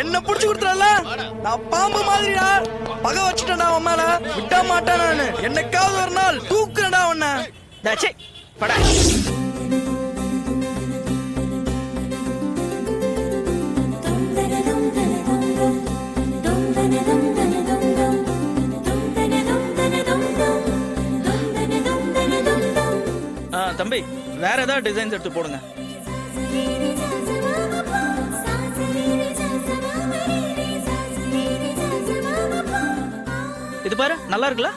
என்ன புடிச்சு கொடுத்துறல, நான் பாம்பு மாதிரிடா. பகை வச்சுட்டேன்டா உன் மேல, விட மாட்டேன் நானு. என்னைக்காவது ஒரு நாள் தூக்குறேன்டா உன்னை. டேய் படா. தம்பி, வேற ஏதாவது டிசைன்ஸ் எடுத்து போடுங்க. இது பாரு, நல்லா இருக்குல்ல?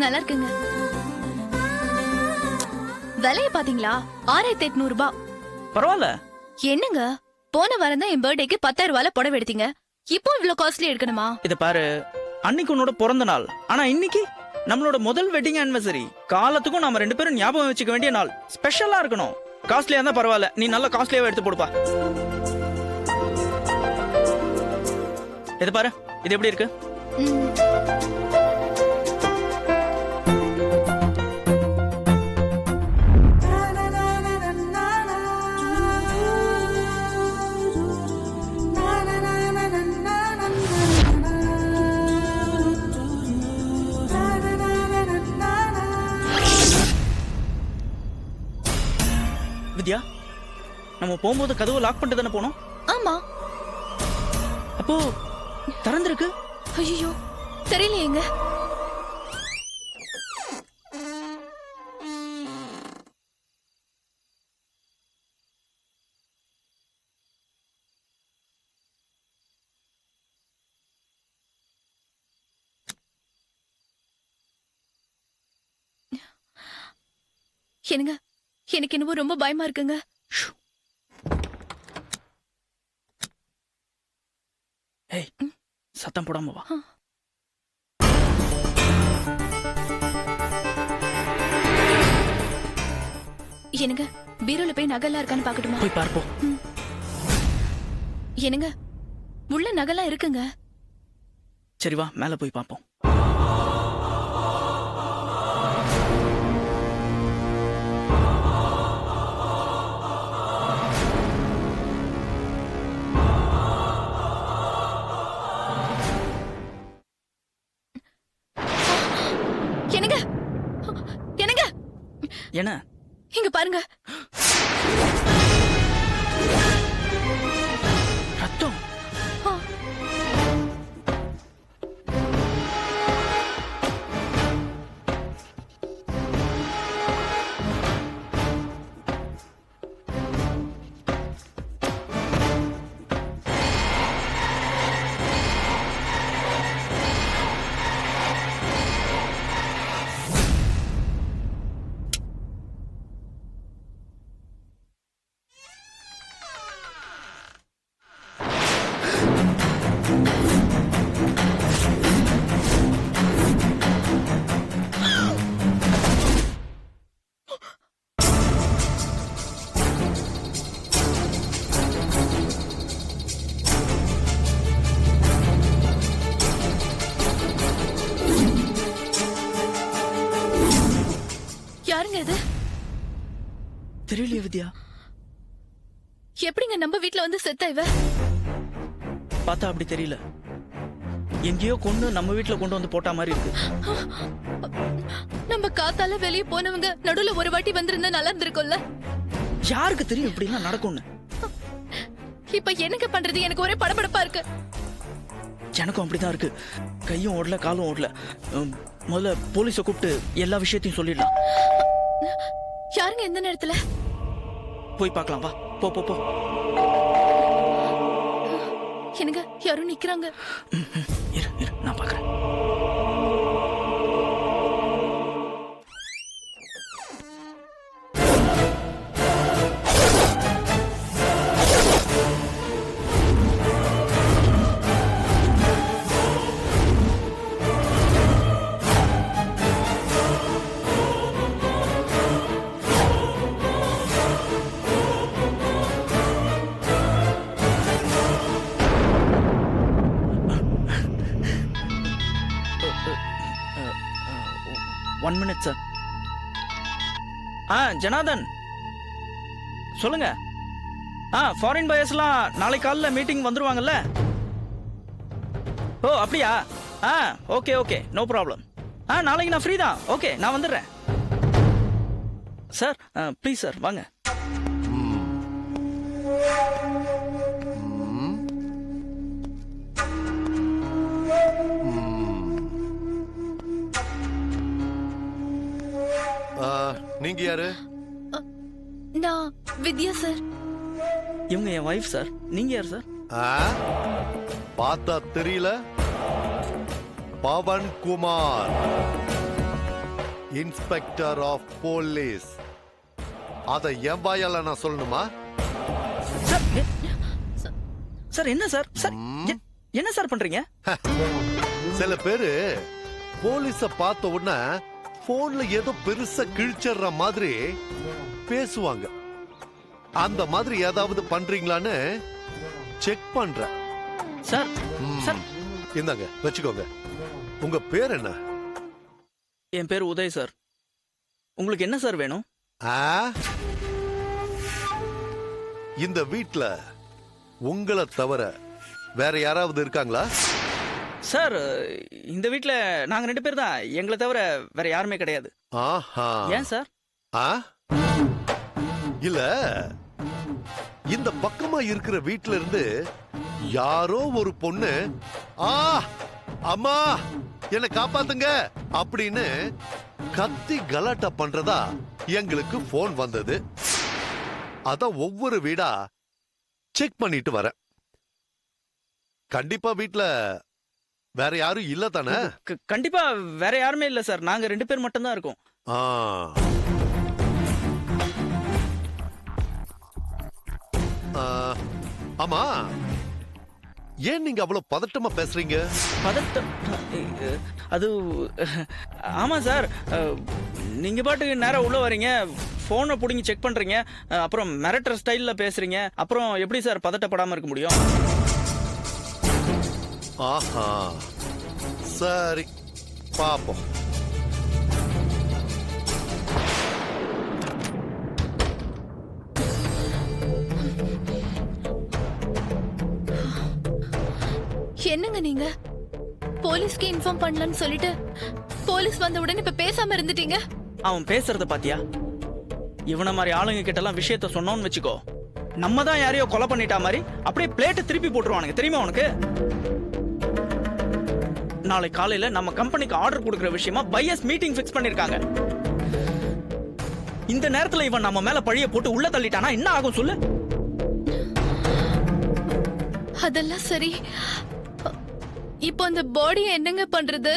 நல்லா இருக்குங்க. விலைய பாத்தீங்களா? 6800 ரூபாய். பரவாயில்ல. என்னங்க, போன வாரம் தான் என் பர்த்டேக்கு 10,000 ரூபாய்ல புடவை எடுத்தீங்க. இப்போ இவ்ளோ காஸ்ட்லி எடுக்கணுமா? இத பாரு, அன்னைக்கு உன்னோட பிறந்த நாள். ஆனா இன்னைக்கு நம்மளோட முதல் வெட்டிங் ஆனிவர்சரி. காலத்துக்கும் நாம 2 பேரும் ஞாபகம் வச்சுக்க வேண்டிய நாள். ஸ்பெஷலா இருக்கணும். காஸ்ட்லியா இருந்தா பரவாயில்ல, நீ நல்ல காஸ்ட்லியாவே எடுத்து போடுப்பா. இது பாரு, இது எப்படி இருக்கு? வித்யா, நம்ம போகும்போது கதவு லாக் பண்ணிட்டு தானே போனோம்? ஆமா. அப்போ திறந்திருக்கு. ஐயோ, தெரியலையேங்க. என்னங்க, எனக்கு என்னவோ ரொம்ப பயமா இருக்குங்க. ஏய், சத்தம் போடாம வா. என்னங்க, பீரோல போய் நகைலாம் இருக்கான்னு பாக்கட்டுமா? போய் பார்ப்போம். என்னங்க, உள்ள நகைலாம் இருக்குங்க. சரி வா, மேல போய் பார்ப்போம். என்னங்க, என்னங்க, என்ன? இங்க பாருங்க. ரத்தம். யாருங்க இது? தெரியலையே வித்யா. எப்படிங்க நம்ம வீட்ல வந்து செத்தா இவ? பார்த்தா அப்படி தெரியல. எங்கேயோ கொண்டு நம்ம வீட்ல கொண்டு வந்து போட்ட மாதிரி இருக்கு. நம்ம காத்தால வெளியே போனவங்க நடுவுல ஒரு வாட்டி வந்திருந்தா நல்லா இருந்திருக்கும்ல. யாருக்கு தெரியும் இப்படி எல்லாம் நடக்கும்னு? இப்ப என்னங்க பண்றது? எனக்கு ஒரே படபடப்பா இருக்கு. எனக்கும் அப்படிதான் இருக்கு. கையும் ஓடல, காலும் ஓடல. முதல்ல போலீஸ கூப்பிட்டு எல்லா விஷயத்தையும் சொல்லிடலாம். யாருங்க எந்த நேரத்துல? போய் பார்க்கலாம் வா. போ போ போ. என்னங்க, யாரும் நிக்கிறாங்க. இரு இரு, நான் பார்க்கறேன். One minute, sir. ஜனார்தன் சொல்லுங்க. ஃபாரின் பயர்ஸ்லாம் நாளை காலைல மீட்டிங் வந்துருவாங்கல்ல? ஓ அப்படியா? Okay okay, no problem. நாளைக்கு நான் ஃப்ரீ தான். ஓகே, நான் வந்துடுறேன். சார் ப்ளீஸ் சார் வாங்க. நீங்க யாரு? நான் வித்யா சார். இவங்க என் ஒய்ஃப் சார். நீங்க யார் சார்? பார்த்தா தெரியல. Pavan Kumar, inspector of police. அத என் வாயால நான் சொல்லணுமா? சார் சார் என்ன சார்? சார் என்ன சார் பண்றீங்க? சில பேரு போலீஸ பார்த்த உடனே போன்ல ஏதோ பெருசா கிழிச்சற மாதிரி பேசுவாங்க. அந்த மாதிரி ஏதாவது பண்றீங்களான்னு செக் பண்றேன். சார் சார் இந்தாங்க வச்சுக்கோங்க. உங்க பேர் என்ன? என் பேர் உதய் சார். உங்களுக்கு என்ன சார் வேணும்? இந்த வீட்ல உங்களை தவிர வேற யாராவது இருக்காங்களா? சார் இந்த வீட்ல நாங்க 2 பேர் தான். எங்களை தவிர வேற யாருமே கிடையாது. ஆஹா. ஏன் சார்? இல்ல, இந்த பக்கமா இருக்கிற வீட்ல இருந்து யாரோ ஒரு பொண்ணு அம்மா என்ன காப்பாத்துங்க அப்படின்னு கத்தி கலாட்டா பண்றதா எங்களுக்கு போன் வந்தது. அத ஒவ்வொரு வீடா செக் பண்ணிட்டு வரேன். கண்டிப்பா வீட்ல வேற யாரும் இல்ல தானே? கண்டிப்பா வேற யாருமே இல்ல சார். நாங்க 2 பேர் மட்டும் தான் இருக்கோம். ஆமா, ஏன் நீங்க அவ்வளவு பதட்டமா பேசுறீங்க? பதட்டம்? அது ஆமா சார், நீங்க பாட்டுக்கு நேரா உள்ள வரீங்க, போனை புடிங்கி செக் பண்றீங்க, அப்புறம் மிரட்டர் ஸ்டைல்ல பேசுறீங்க. அப்புறம் எப்படி சார் பதட்டப்படாம இருக்க முடியும்? ஆஹா, சரி பாப்போம். என்னங்க நீங்க போலீஸ்க்கு இன்ஃபார்ம் பண்ணலன்னு சொல்லிட்டு போலீஸ் வந்த உடனே இப்ப பேசாம இருந்துட்டீங்க. அவன் பேசுறத பாத்தியா? இவன மாதிரி ஆளுங்க கிட்ட எல்லாம் விஷயத்த சொன்னோம்னு வச்சுக்கோ, நம்ம தான் யாரையோ கொலை பண்ணிட்டா மாதிரி அப்படியே பிளேட்டை திருப்பி போட்டுருவானுங்க. தெரியுமா உனக்கு? நாளை காலையில நம்ம கம்பெனிக்கு ஆர்டர் கொடுக்கிற விஷயமா பையர்ஸ் மீட்டிங் ஃபிக்ஸ் பண்ணிருக்காங்க. இந்த நேரத்துல இவன் நம்ம மேல பழிய போட்டு உள்ள தள்ளிட்டானா என்ன ஆகும் சொல்லு? அதெல்லாம் சரி, இப்போ அந்த பாடியை என்னங்க பண்றது?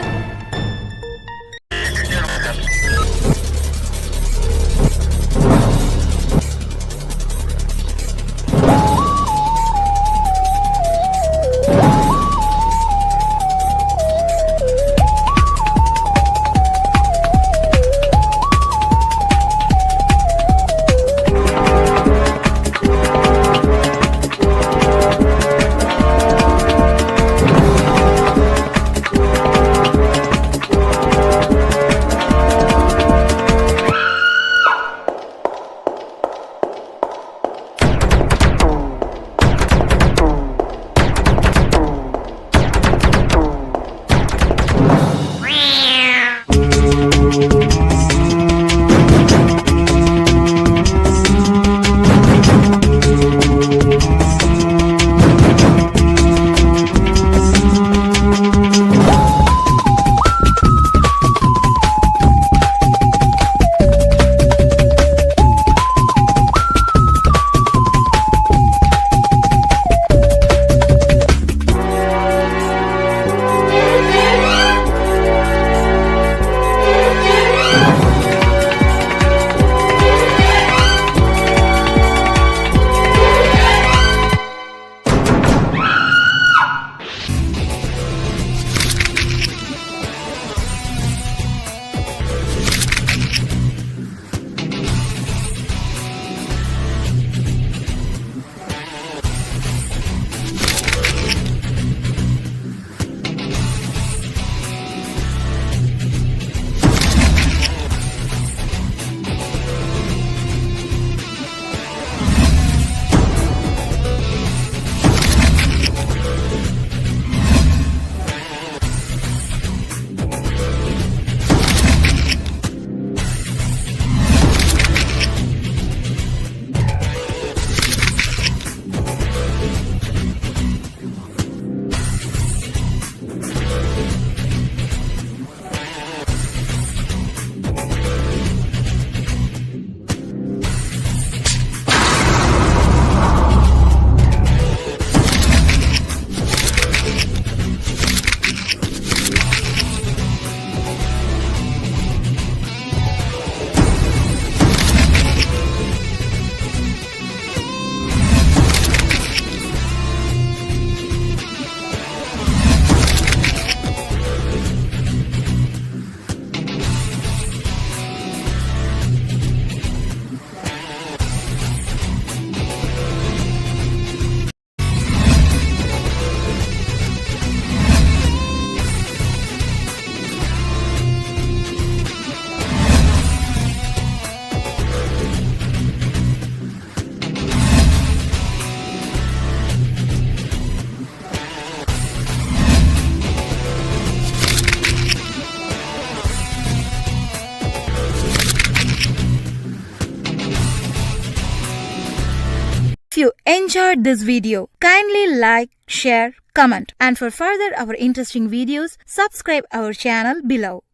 you enjoyed this video, kindly like, share, comment, and for further our interesting videos, subscribe our channel below.